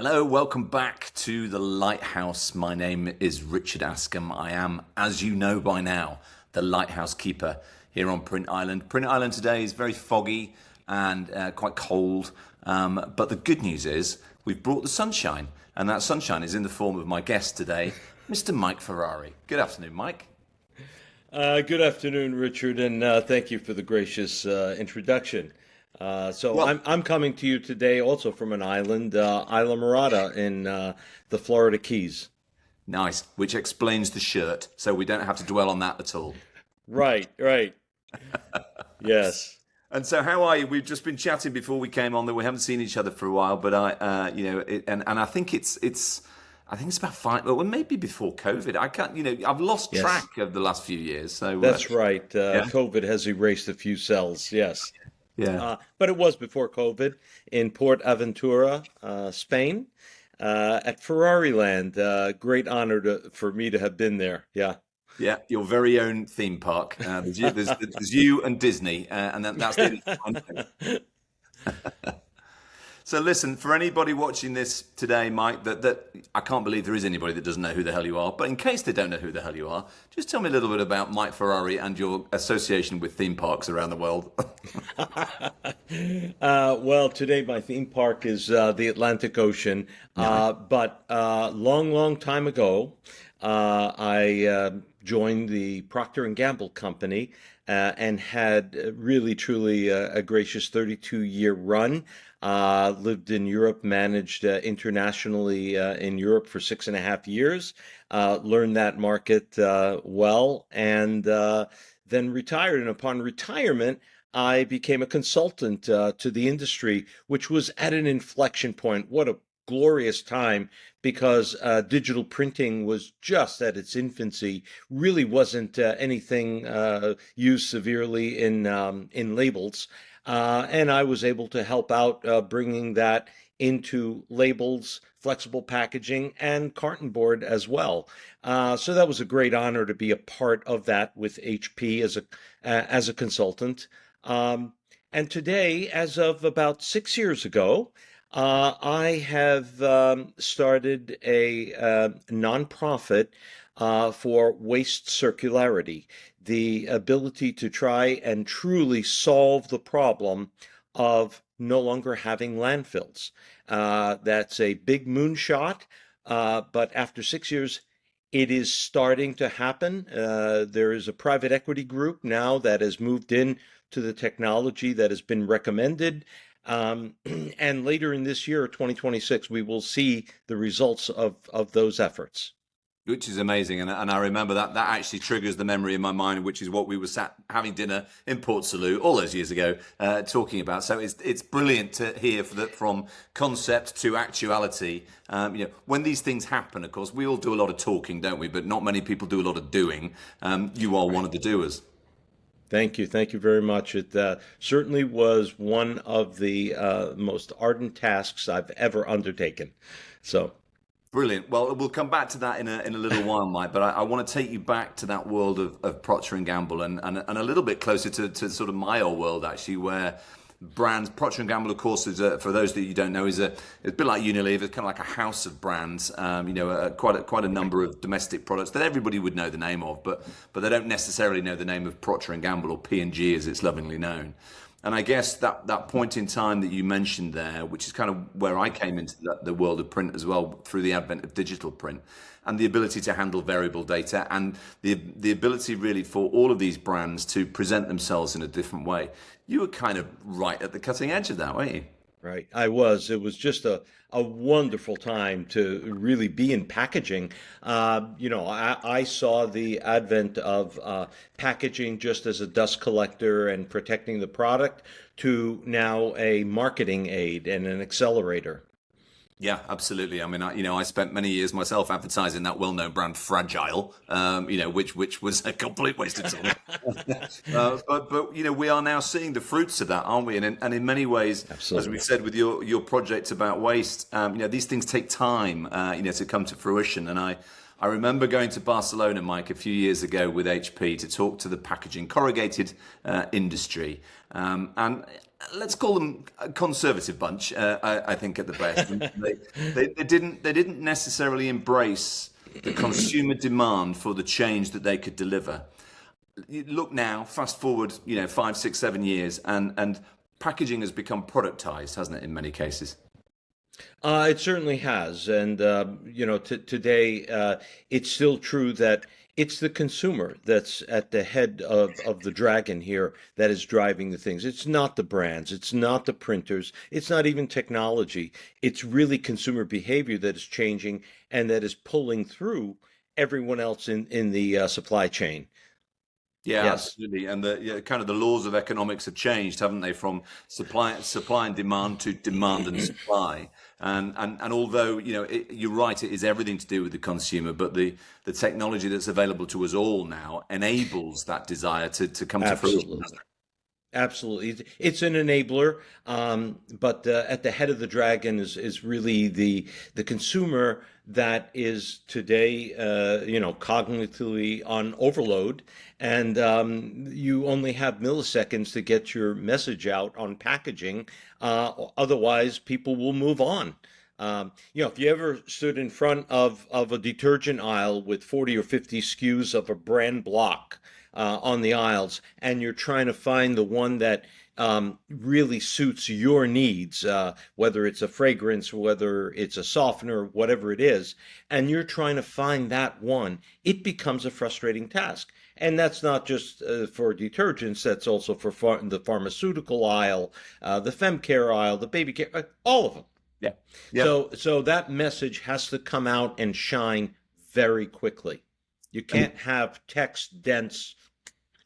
Hello, welcome back to the Lighthouse. My name is Richard Askam. I am, as you know by now, the Lighthouse keeper here on Print Island. Print Island today is very foggy and quite cold, but the good news is we've brought the sunshine, and that sunshine is in the form of my guest today, Mr. Mike Ferrari. Good afternoon, Mike. Good afternoon, Richard, and thank you for the gracious introduction. So Well, I'm coming to you today also from an island, Isla Morada in the Florida Keys. nice, which explains the shirt, so we don't have to dwell on that at all. Right, right. Yes, And so, how are you? We've just been chatting before we came on that we haven't seen each other for a while, but and I think I think it's about five, well, maybe before COVID. I can't, I've lost yes, track of the last few years. So, that's right. yeah, COVID has erased a few cells. Yes, yeah, but it was before COVID in Port Aventura, Spain, at Ferrari Land. Great honor for me to have been there. Yeah. yeah. Your very own theme park. There's you and Disney, and that's the only thing. So listen, for anybody watching this today, Mike, that I can't believe there is anybody that doesn't know who the hell you are. But in case they don't know who the hell you are, just tell me a little bit about Mike Ferrari and your association with theme parks around the world. Well, today my theme park is the Atlantic Ocean, Nice. but long time ago, I joined the Procter and Gamble company and had really, truly a gracious 32-year run. Lived in Europe, managed internationally in Europe for 6.5 years, learned that market well, and then retired. And upon retirement, I became a consultant to the industry, which was at an inflection point. What a glorious time because digital printing was just at its infancy, really wasn't anything used severely in labels. And I was able to help out bringing that into labels, flexible packaging, and carton board as well. So that was a great honor to be a part of that with HP as a consultant. Um, and today, as of about 6 years ago, I have started a nonprofit for waste circularity, the ability to try and truly solve the problem of no longer having landfills. That's a big moonshot, but after 6 years, it is starting to happen. There is a private equity group now that has moved in to the technology that has been recommended. And later in this year, 2026, we will see the results of those efforts. Which is amazing, and I remember that actually triggers the memory in my mind, which is what we were sat having dinner in Port Salut all those years ago, talking about. So it's brilliant to hear from concept to actuality. When these things happen, of course, we all do a lot of talking, don't we? But not many people do a lot of doing. You are one Right. of the doers. Thank you. Thank you very much. It certainly was one of the most ardent tasks I've ever undertaken. So, Brilliant. Well, we'll come back to that in a little while, Mike. But I want to take you back to that world of Procter and Gamble and a little bit closer to sort of my old world actually, where brands Procter and Gamble, of course, for those that you don't know, it's a bit like Unilever. It's kind of like a house of brands. Quite a number of domestic products that everybody would know the name of, but they don't necessarily know the name of Procter and Gamble or P&G as it's lovingly known. And I guess that point in time that you mentioned there, which is kind of where I came into the world of print as well through the advent of digital print and the ability to handle variable data and the ability really for all of these brands to present themselves in a different way. You were kind of right at the cutting edge of that, weren't you? right, I was. It was just a wonderful time to really be in packaging. I saw the advent of packaging just as a dust collector and protecting the product to now a marketing aid and an accelerator. Yeah, absolutely. I mean, I spent many years myself advertising that well-known brand Fragile, which was a complete waste of time. But we are now seeing the fruits of that, aren't we? And in many ways, as we Absolutely. said with your project about waste, these things take time, to come to fruition. And I remember going to Barcelona, Mike, a few years ago with HP to talk to the packaging corrugated industry, and let's call them a conservative bunch. I think at the best, and they didn't necessarily embrace the consumer demand for the change that they could deliver. You look now, fast forward, 5, 6, 7 years, and packaging has become productized, hasn't it, in many cases? It certainly has, and today it's still true that it's the consumer that's at the head of the dragon here that is driving the things. It's not the brands, it's not the printers, it's not even technology. It's really consumer behavior that is changing and that is pulling through everyone else in the supply chain. Yeah, Yes, absolutely. And kind of the laws of economics have changed, haven't they, from supply and demand to demand and supply. And although, you're right, it is everything to do with the consumer, but the technology that's available to us all now enables that desire to come to fruition. absolutely. Absolutely. It's an enabler, but at the head of the dragon is really the consumer that is today, cognitively on overload, and you only have milliseconds to get your message out on packaging. Otherwise, people will move on. If you ever stood in front of a detergent aisle with 40 or 50 SKUs of a brand block on the aisles, and you're trying to find the one that really suits your needs, whether it's a fragrance, whether it's a softener, whatever it is, and you're trying to find that one, it becomes a frustrating task. And that's not just for detergents, that's also for the pharmaceutical aisle, the fem care aisle, the baby care, all of them. Yeah. Yeah. So that message has to come out and shine very quickly. You can't have text dense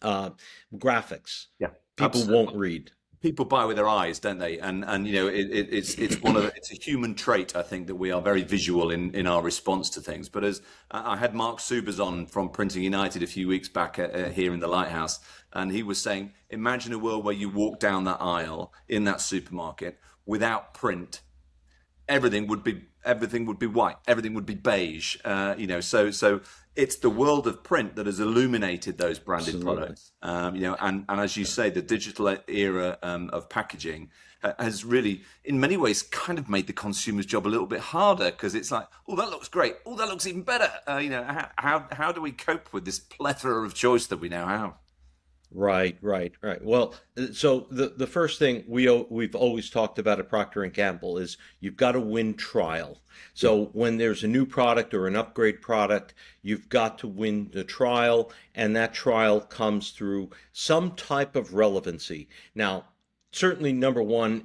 graphics. Yeah. People won't read. People buy with their eyes, don't they? And it's a human trait, I think, that we are very visual in our response to things. But as I had Mark Subers on from Printing United a few weeks back here in the Lighthouse, and he was saying, imagine a world where you walk down that aisle in that supermarket without print. Everything would be white, everything would be beige. So it's the world of print that has illuminated those branded Absolutely. products. And as you say, the digital era of packaging has really, in many ways, kind of made the consumer's job a little bit harder, because it's like, oh, that looks great, oh, that looks even better. How do we cope with this plethora of choice that we now have? Right, right, right. Well, so the first thing we've always talked about at Procter and Gamble is you've got to win trial. So when there's a new product or an upgrade product, you've got to win the trial, and that trial comes through some type of relevancy. Now, certainly number one,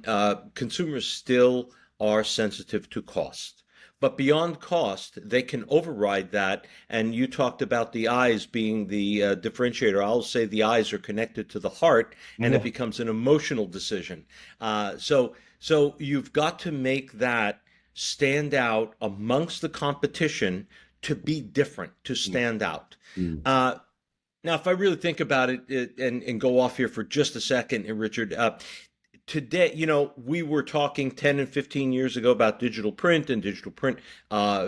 consumers still are sensitive to cost. But beyond cost, they can override that. And you talked about the eyes being the differentiator. I'll say the eyes are connected to the heart, and it Yeah. becomes an emotional decision. So you've got to make that stand out amongst the competition to be different, to stand out. Mm. Now, if I really think about it, and go off here for just a second, Richard, today, we were talking 10 and 15 years ago about digital print, and digital print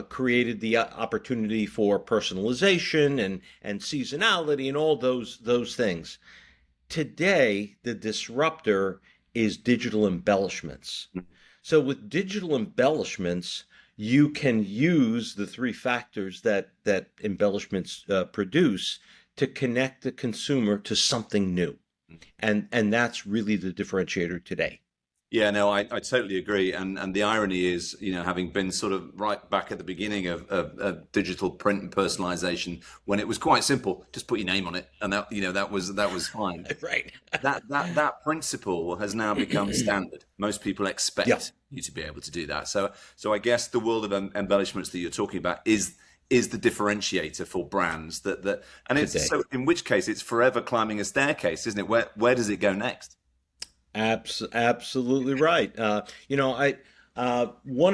created the opportunity for personalization and seasonality and all those things. Today, the disruptor is digital embellishments. So with digital embellishments, you can use the three factors that embellishments produce to connect the consumer to something new. And that's really the differentiator today. Yeah, no, I totally agree. And the irony is, having been sort of right back at the beginning of digital print and personalization, when it was quite simple, just put your name on it, and that was fine. Right. That principle has now become standard. Most people expect Yeah. you to be able to do that. So I guess the world of embellishments that you're talking about is the differentiator for brands and it's Today. so, in which case it's forever climbing a staircase, isn't it? Where does it go next? Absolutely right. One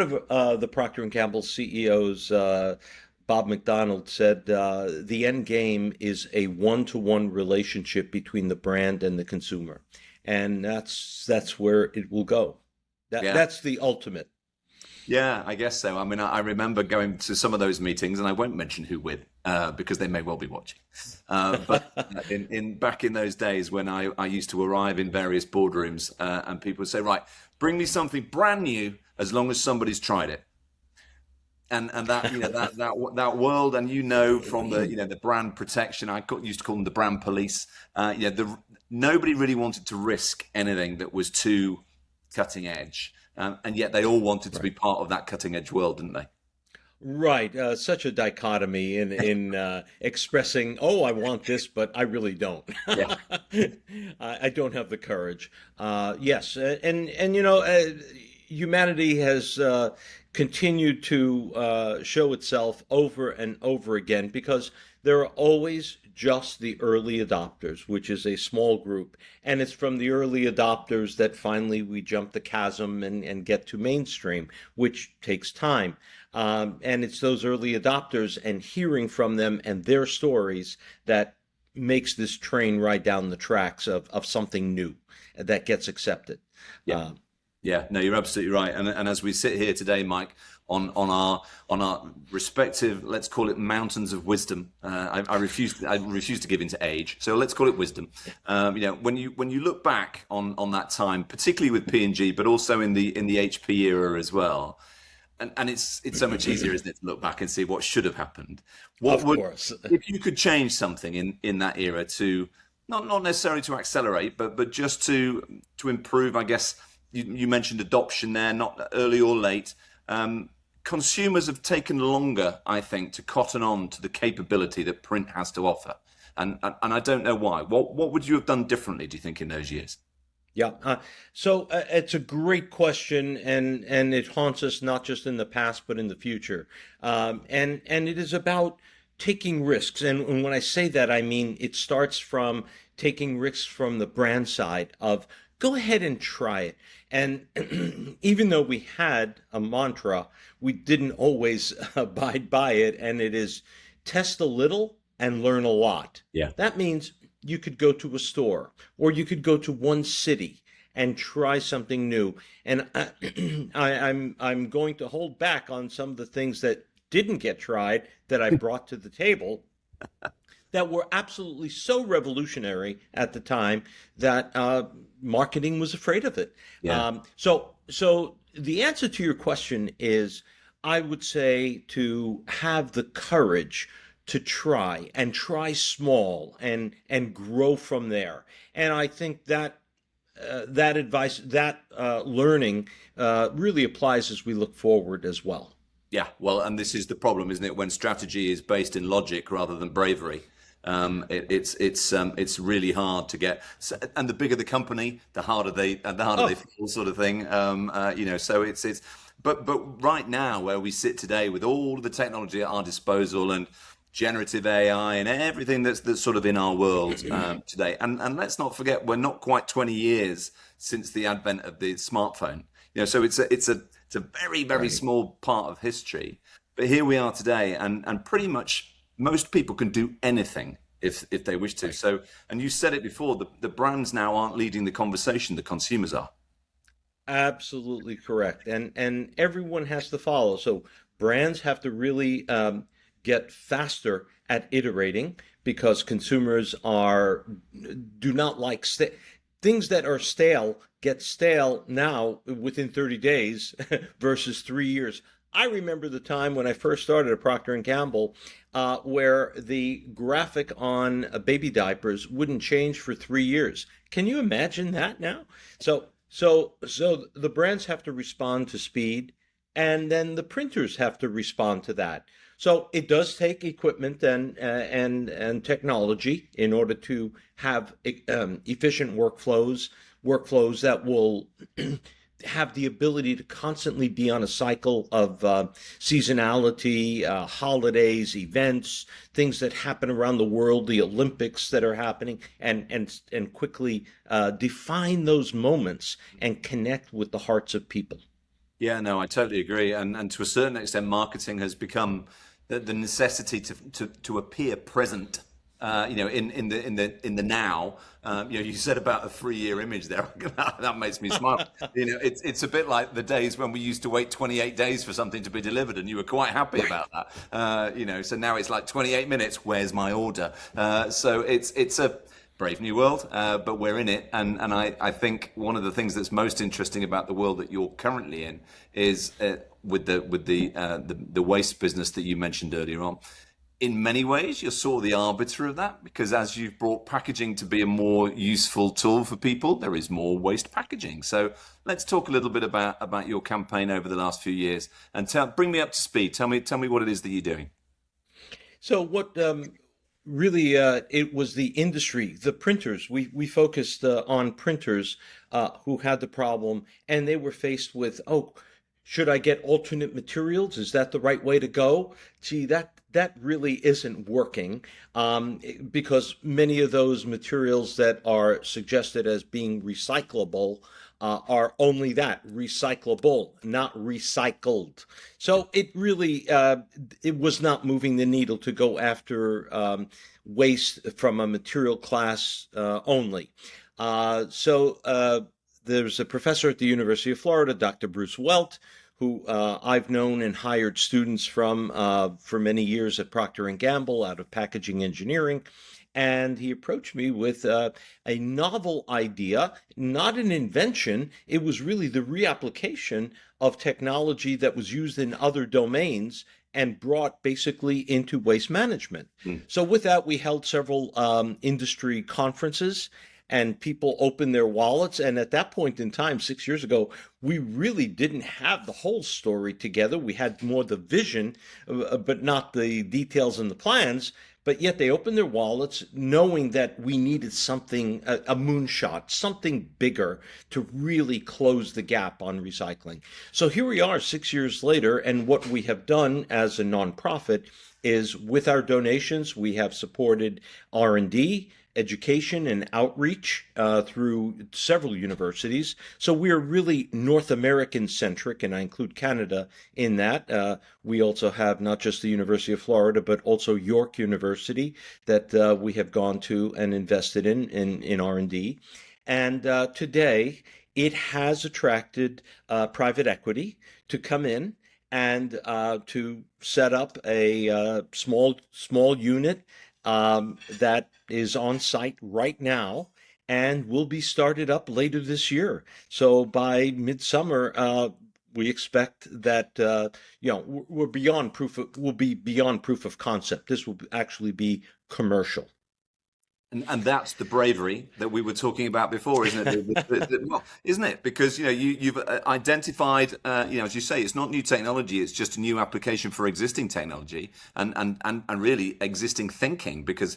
of the Procter and Gamble CEOs, Bob McDonald, said the end game is a one-to-one relationship between the brand and the consumer, and that's where it will go. Yeah. That's the ultimate. Yeah, I guess so. I mean, I remember going to some of those meetings, and I won't mention who with, because they may well be watching. But in back in those days when I used to arrive in various boardrooms, and people would say, "Right, bring me something brand new, as long as somebody's tried it." And that that world, and from the brand protection, used to call them the brand police. Nobody really wanted to risk anything that was too cutting edge, and yet they all wanted to be Right. part of that cutting edge world, didn't they? Right. Such a dichotomy in expressing, oh, I want this, but I really don't. Yeah, I don't have the courage. Yes, and humanity has continued to show itself over and over again because there are always just the early adopters, which is a small group, and it's from the early adopters that finally we jump the chasm and get to mainstream, which takes time. And it's those early adopters and hearing from them and their stories that makes this train ride down the tracks of something new that gets accepted. yeah. Uh, Yeah, no, you're absolutely right. And as we sit here today, Mike, on our respective, let's call it mountains of wisdom. I refuse to give into age, so let's call it wisdom. When you look back on that time, particularly with P&G, but also in the HP era as well, and it's so much easier, isn't it, to look back and see what should have happened. What of would course. if you could change something in that era to not necessarily to accelerate, but just to improve, I guess. You mentioned adoption there, not early or late. Consumers have taken longer, I think, to cotton on to the capability that print has to offer, and I don't know why. What would you have done differently, do you think, in those years? Yeah. So it's a great question, and it haunts us not just in the past but in the future. And it is about taking risks. And when I say that, I mean it starts from taking risks from the brand side of go ahead and try it. And even though we had a mantra, we didn't always abide by it. And it is test a little and learn a lot. Yeah. That means you could go to a store or you could go to one city and try something new. And I'm going to hold back on some of the things that didn't get tried that I brought to the table that were absolutely so revolutionary at the time that marketing was afraid of it. Yeah. So the answer to your question is, I would say to have the courage to try and try small and grow from there. And I think that that advice, that learning, really applies as we look forward as well. Yeah, well, and this is the problem, isn't it? When strategy is based in logic rather than bravery, it's really hard to get. And the bigger the company, the harder they Oh, fall, sort of thing. So it's. But right now, where we sit today, with all of the technology at our disposal and generative AI and everything that's sort of in our world today, and let's not forget, we're not quite 20 years since the advent of the smartphone. So it's a very, very right. small part of history. But here we are today, and pretty much most people can do anything if they wish to. Right. So, and you said it before, the brands now aren't leading the conversation, the consumers are. Absolutely correct. And everyone has to follow. So brands have to really get faster at iterating because consumers are do not like things that are stale get stale now within 30 days versus 3 years. I remember the time when I first started at Procter and Gamble, where the graphic on baby diapers wouldn't change for 3 years. Can you imagine that now? So the brands have to respond to speed, and then the printers have to respond to that. So it does take equipment and technology in order to have efficient workflows that will have the ability to constantly be on a cycle of seasonality, holidays, events, things that happen around the world, the Olympics that are happening, and quickly define those moments and connect with the hearts of people. Yeah, no, I totally agree. And to a certain extent, marketing has become the necessity to appear present in the now. You said about a 3-year image there. That makes me smile. It's a bit like the days when we used to wait 28 days for something to be delivered, and you were quite happy about that. So now it's like 28 minutes. Where's my order? So it's a brave new world, but we're in it, and I think one of the things that's most interesting about the world that you're currently in is with the waste business that you mentioned earlier on. In many ways, you're sort of the arbiter of that, because as you've brought packaging to be a more useful tool for people, there is more waste packaging. So let's talk a little bit about your campaign over the last few years, and bring me up to speed. Tell me what it is that you're doing. So what really it was the industry, the printers. We focused on printers who had the problem, and they were faced with, oh, should I get alternate materials? Is that the right way to go? Gee, that really isn't working, because many of those materials that are suggested as being recyclable are only that, recyclable, not recycled. So it really it was not moving the needle to go after waste from a material class only. There's a professor at the University of Florida, Dr. Bruce Welt, who I've known and hired students from for many years at Procter Gamble out of packaging engineering. And he approached me with a novel idea, not an invention. It was really the reapplication of technology that was used in other domains and brought basically into waste management. So with that, we held several industry conferences, and people opened their wallets. And at that point in time, 6 years ago, we really didn't have the whole story together. We had more the vision, but not the details and the plans. But yet they opened their wallets knowing that we needed something, a moonshot, something bigger to really close the gap on recycling. So here we are 6 years later, and what we have done as a nonprofit is, with our donations, we have supported R&D, education, and outreach through several universities. So we are really North American centric, and I include Canada in that. We also have not just the University of Florida, but also York University that we have gone to and invested in R&D. And today it has attracted private equity to come in and to set up a small unit that is on site right now and will be started up later this year. So by midsummer, we expect that we'll be beyond proof of concept. This will actually be commercial. And that's the bravery that we were talking about before, isn't it? Well, isn't it? Because you've identified, as you say, it's not new technology; it's just a new application for existing technology and really existing thinking. Because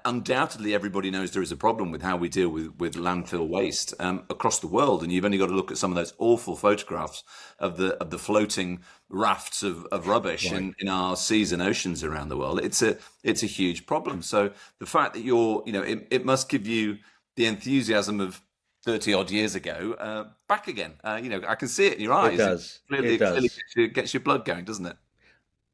undoubtedly, everybody knows there is a problem with how we deal with landfill waste across the world, and you've only got to look at some of those awful photographs of the floating rafts of rubbish in our seas and oceans around the world. It's a huge problem. So the fact that it must give you the enthusiasm of 30 odd years ago back again. I can see it in your eyes. It does. It clearly gets your blood going, doesn't it?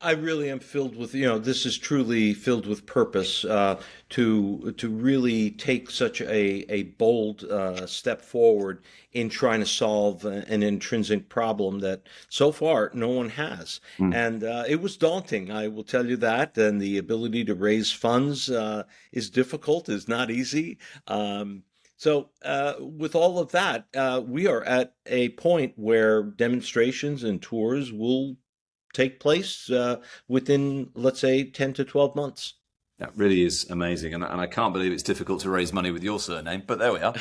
I really am filled with, this is truly filled with purpose to really take such a bold step forward in trying to solve an intrinsic problem that so far no one has. And it was daunting, I will tell you that. And the ability to raise funds is difficult, is not easy. So with all of that, we are at a point where demonstrations and tours will take place within, let's say, 10 to 12 months. That really is amazing. And I can't believe it's difficult to raise money with your surname, but there we are.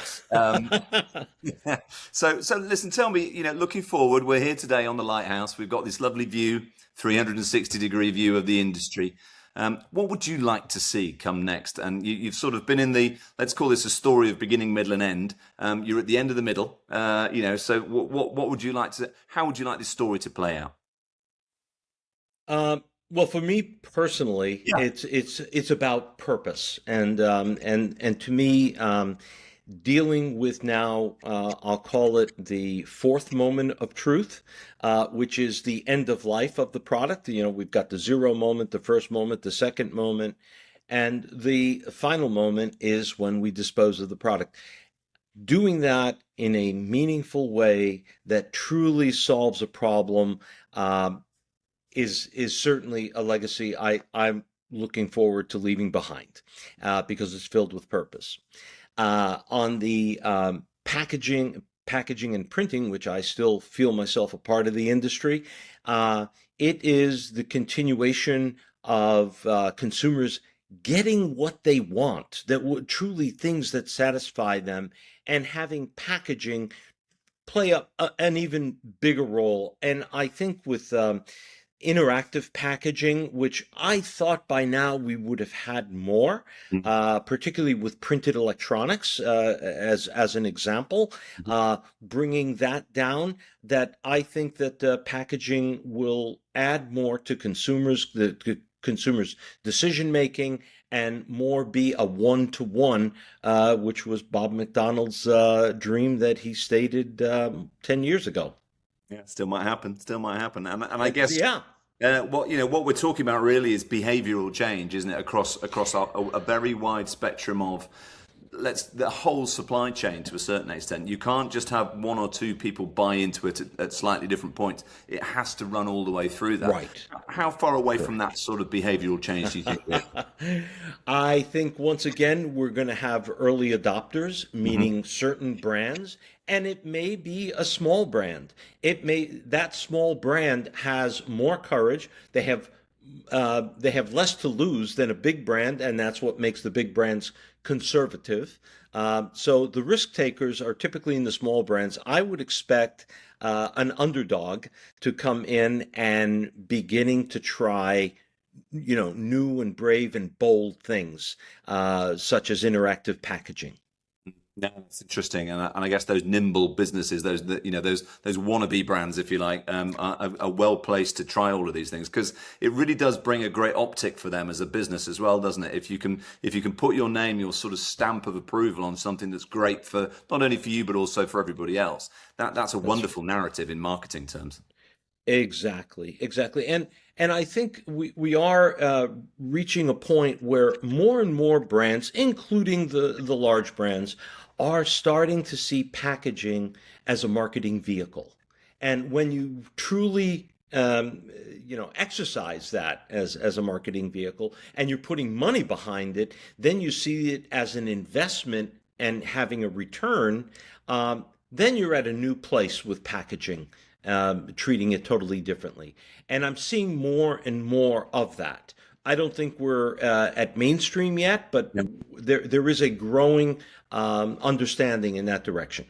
Yeah. So listen, tell me, looking forward, we're here today on the Lighthouse. We've got this lovely view, 360-degree view of the industry. What would you like to see come next? And you've sort of been in let's call this a story of beginning, middle, and end. You're at the end of the middle, so what would you like how would you like this story to play out? Well, for me personally, it's about purpose, and to me, dealing with now, I'll call it the fourth moment of truth, which is the end of life of the product. We've got the zero moment, the first moment, the second moment, and the final moment is when we dispose of the product. Doing that in a meaningful way that truly solves a problem is certainly a legacy I'm looking forward to leaving behind because it's filled with purpose. On the packaging and printing, which I still feel myself a part of the industry, it is the continuation of consumers getting what they want, that would truly things that satisfy them, and having packaging play an even bigger role. And I think with interactive packaging, which I thought by now we would have had more, particularly with printed electronics, as an example, bringing that down. That I think that packaging will add more to the consumers' decision making, and more be a one-to-one, which was Bob McDonald's dream that he stated 10 years ago. Yeah, still might happen. Still might happen. And I guess Yeah. what we're talking about really is behavioural change, isn't it? Across a very wide spectrum of the whole supply chain to a certain extent. You can't just have one or two people buy into it at slightly different points. It has to run all the way through that. Right. How far away from that sort of behavioural change do you think we're? I think once again we're going to have early adopters, meaning certain brands, and it may be a small brand. That small brand has more courage. They have less to lose than a big brand, and that's what makes the big brands conservative. So the risk takers are typically in the small brands. I would expect an underdog to come in and beginning to try, new and brave and bold things, such as interactive packaging. No, it's interesting, and I guess those nimble businesses, those wannabe brands, if you like, are well placed to try all of these things, because it really does bring a great optic for them as a business as well, doesn't it? If you can put your name, your sort of stamp of approval on something that's great for not only for you but also for everybody else, that's a wonderful narrative in marketing terms. Exactly, exactly. And I think we are reaching a point where more and more brands, including the large brands, are starting to see packaging as a marketing vehicle. And when you truly exercise that as a marketing vehicle, and you're putting money behind it, then you see it as an investment and having a return. Then you're at a new place with packaging, treating it totally differently. And I'm seeing more and more of that. I don't think we're at mainstream yet, but there is a growing understanding in that direction.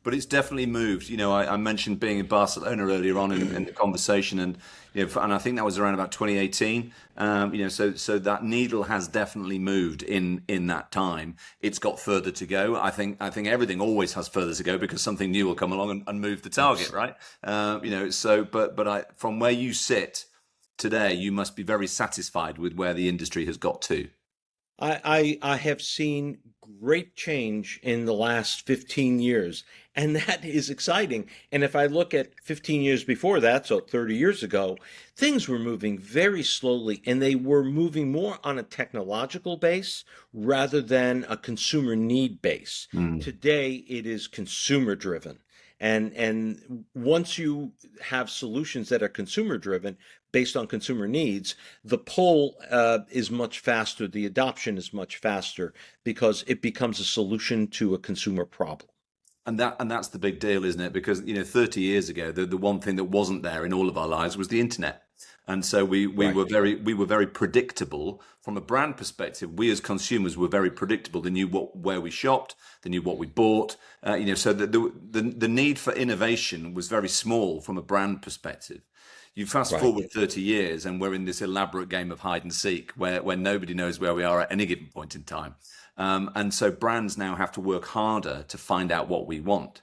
But it's definitely moved. I mentioned being in Barcelona earlier on in the conversation, and and I think that was around about 2018. So that needle has definitely moved in that time. It's got further to go. I think everything always has further to go because something new will come along and move the target, right? From where you sit today, you must be very satisfied with where the industry has got to. I have seen great change in the last 15 years, and that is exciting. And if I look at 15 years before that, so 30 years ago, things were moving very slowly, and they were moving more on a technological base rather than a consumer need base. Today, it is consumer driven. And once you have solutions that are consumer driven based on consumer needs, the pull is much faster, the adoption is much faster because it becomes a solution to a consumer problem. And that's the big deal, isn't it? Because 30 years ago, the one thing that wasn't there in all of our lives was the internet. And so we Right. were very predictable from a brand perspective. We as consumers were very predictable. They knew where we shopped, they knew what we bought. So the need for innovation was very small from a brand perspective. You fast Right. forward 30 years, and we're in this elaborate game of hide and seek, where nobody knows where we are at any given point in time. And so brands now have to work harder to find out what we want.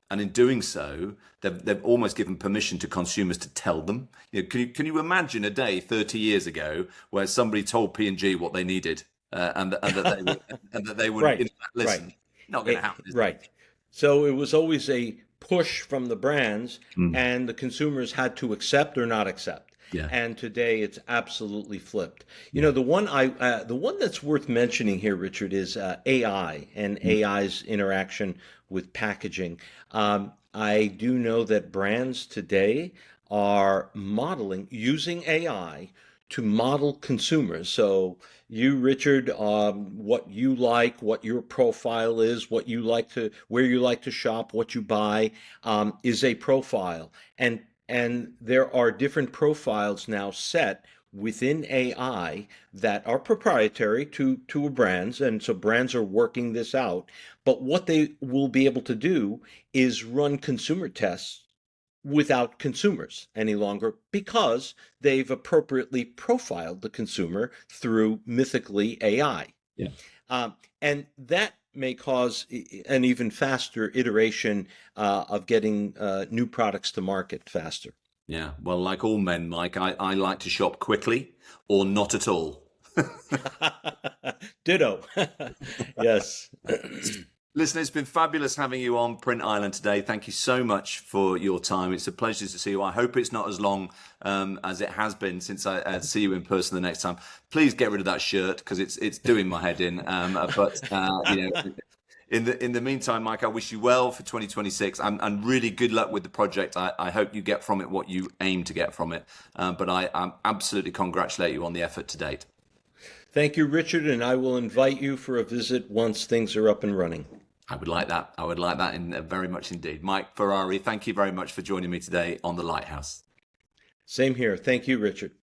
And in doing so, they've almost given permission to consumers to tell them. Can you imagine a day 30 years ago where somebody told P&G what they needed, and that they would Right. in fact Right. listen? Not going to happen, is it? Right. So it was always a push from the brands, Mm. and the consumers had to accept or not accept. Yeah. And today it's absolutely flipped. You know, the one that's worth mentioning here, Richard, is AI and AI's interaction with packaging. I do know that brands today are modeling using AI to model consumers. So you, Richard, what you like, what your profile is, what you like to, where you like to shop, what you buy, is a profile. And there are different profiles now set within AI that are proprietary to brands, and so brands are working this out. But what they will be able to do is run consumer tests without consumers any longer because they've appropriately profiled the consumer through mythically AI. Yeah. And that may cause an even faster iteration of getting new products to market faster. Yeah. Well, like all men, Mike, I like to shop quickly or not at all. Ditto. Yes. Listen, it's been fabulous having you on Print Island today. Thank you so much for your time. It's a pleasure to see you. I hope it's not as long as it has been since I see you in person the next time. Please get rid of that shirt because it's doing my head in. But you know, in the meantime, Mike, I wish you well for 2026 and really good luck with the project. I hope you get from it what you aim to get from it. But I absolutely congratulate you on the effort to date. Thank you, Richard, and I will invite you for a visit once things are up and running. I would like that. I would like that very much indeed. Mike Ferrari, thank you very much for joining me today on the Lighthouse. Same here. Thank you, Richard.